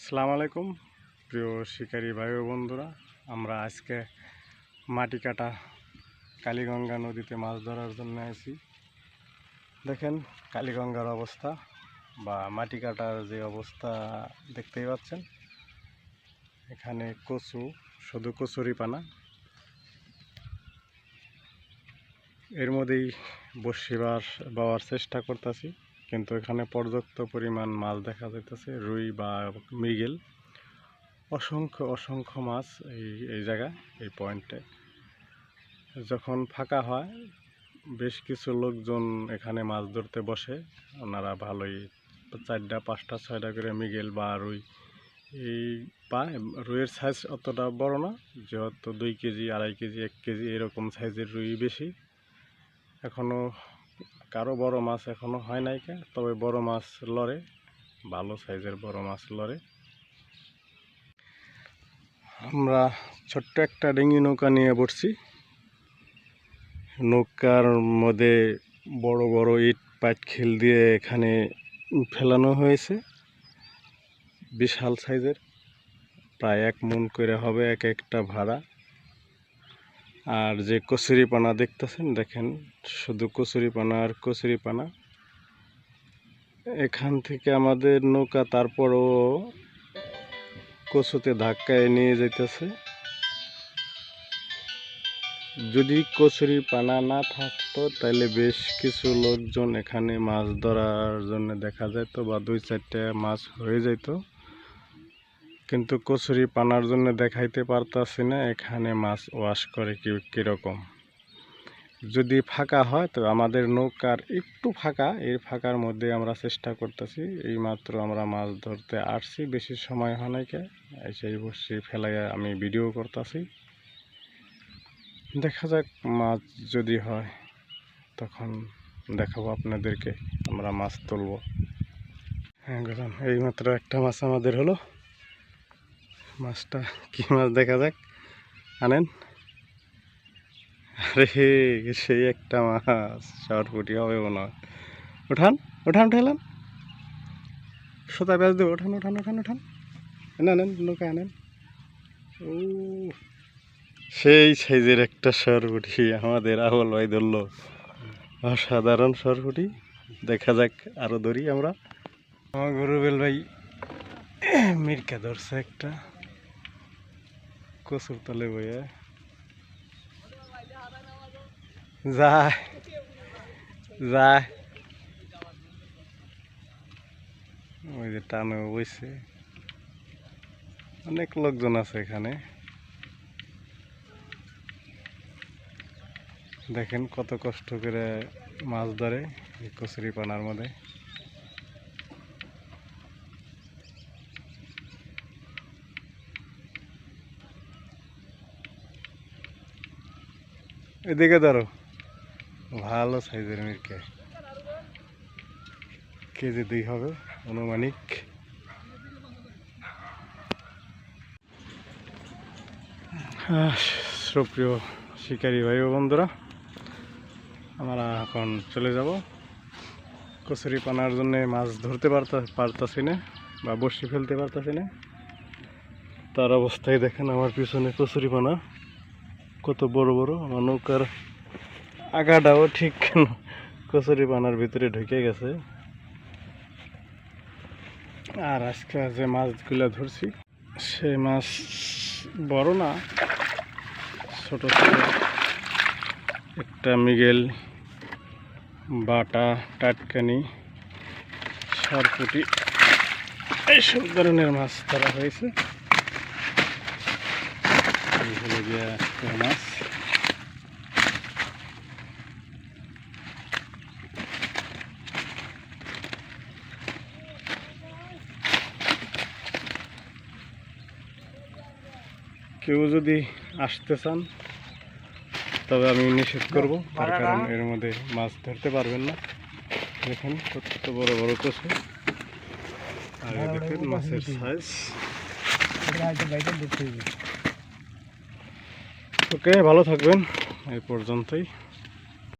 আসসালামু আলাইকুম প্রিয় শিকারী ভাই ও বন্ধুরা, আমরা আজকে মাটি কাটা কালীগঙ্গা নদীতে মাছ ধরার জন্য আছি। দেখেন কালীগঙ্গার অবস্থা বা মাটি কাটার যে অবস্থা দেখতেই পাচ্ছেন। এখানে কচু, শুধু কচুরিপানা, এর মধ্যেই বসি বাওয়ার চেষ্টা করতেছি, কিন্তু এখানে পর্যাপ্ত পরিমাণ মাছ দেখা যাইতেছে, রুই বা মৃগেল, অসংখ্য মাছ এই জায়গায়, এই পয়েন্টে। যখন ফাঁকা হয় বেশ কিছু লোকজন এখানে মাছ ধরতে বসে। ওনারা ভালোই 4টা 5টা 6টা করে মৃগেল বা রুই এই পায়। রুইয়ের সাইজ অতটা বড় না, যেহেতু 2 কেজি 2.5 কেজি 1 কেজি এরকম সাইজের রুই বেশি। এখনও কারো বড় মাছ এখনও হয় নাই, তবে বড় মাছ লড়ে, ভালো সাইজের বড় মাছ লড়ে। আমরা ছোট্ট একটা ডিঙি নৌকা নিয়ে বসছি। নৌকার মধ্যে বড় বড় ইট পাটখিল দিয়ে এখানে ফেলানো হয়েছে, বিশাল সাইজের, প্রায় 1 মণ করে হবে এক একটা ভাড়া। আর যে কচুরিপানা দেখতেছেন, দেখেন শুধু কচুরিপানা আর কচুরিপানা। এখান থেকে আমাদের নৌকা তারপরও কচুতে ধাক্কায় নিয়ে যাইতেছে। যদি কচুরিপানা না থাকতো তাহলে বেশ কিছু লোকজন এখানে মাছ ধরার জন্য দেখা যেত বা 2-4টা মাছ হয়ে যেত, কিন্তু কচুরিপানার জন্য দেখাইতে পারতাছি না এখানে মাছ ওয়াশ করে কীরকম। যদি ফাঁকা হয় তো আমাদের নৌকার একটু ফাঁকা, এই ফাঁকার মধ্যে আমরা চেষ্টা করতেছি। এইমাত্র আমরা মাছ ধরতে আসছি, বেশি সময় হয় নাই, সেই বসে ফেলাইয়া আমি ভিডিও করতেছি। দেখা যাক মাছ যদি হয় তখন দেখাবো আপনাদেরকে, আমরা মাছ তুলব। হ্যাঁ গেলাম, এইমাত্র একটা মাছ আমাদের হলো। মাছটা কি মাছ দেখা যাক, আনেন। আরে সেই একটা মাছ, শর্টপুটি হবে মনে হয়। উঠান উঠান ঠেলান, সোতা ব্যাস দেবো, উঠান উঠান উঠান উঠান, আনেন নৌকা আনেন। ও সেই সাইজের একটা শরপুটি আমাদের আবুল ভাই ধরলো, অসাধারণ শরপুটি। দেখা যাক আরো ধরি আমরা। আমার রুবেল ভাই মির্কা ধরছে একটা কচুর তলে বইয়া, যায় যায়, ওই যে টানে বইছে। অনেক লোকজন আছে এখানে, দেখেন কত কষ্ট করে মাছ ধরে এই কচুরিপানার মধ্যে। এদিকে ধরো, ভালো সাইজের মির্কা, কেজি 2 হবে আনুমানিক। সুপ্রিয় শিকারী ভাই ও বন্ধুরা, আমরা এখন চলে যাব। কচুরিপানার জন্য মাছ ধরতে পারতাছি না বা বসি ফেলতে পারতাছি না, তার অবস্থায় দেখেন আমার পিছনে কচুরিপানা কত বড় বড়। আমার নৌকার আগাটাও ঠিক কচুরিপানার ভিতরে ঢুকে গেছে। আর আজকে যে মাছগুলো ধরছি সে মাছ বড় না, ছোট ছোট, একটা মৃগেল, বাটা, টাটকানি, শরপুটি, এইসব ধরনের মাছ ধরা হয়েছে। এই হলো গিয়ে মাছ। কেউ যদি আসতে চান তবে আমি নিষেধ করব, তার কারণ এর মধ্যে মাছ ধরতে পারবেন না। দেখুন কত বড় বড় কচু, আর দেখেন মাছের সাইজ। ওকে, ভালো থাকবেন, এই পর্যন্তই।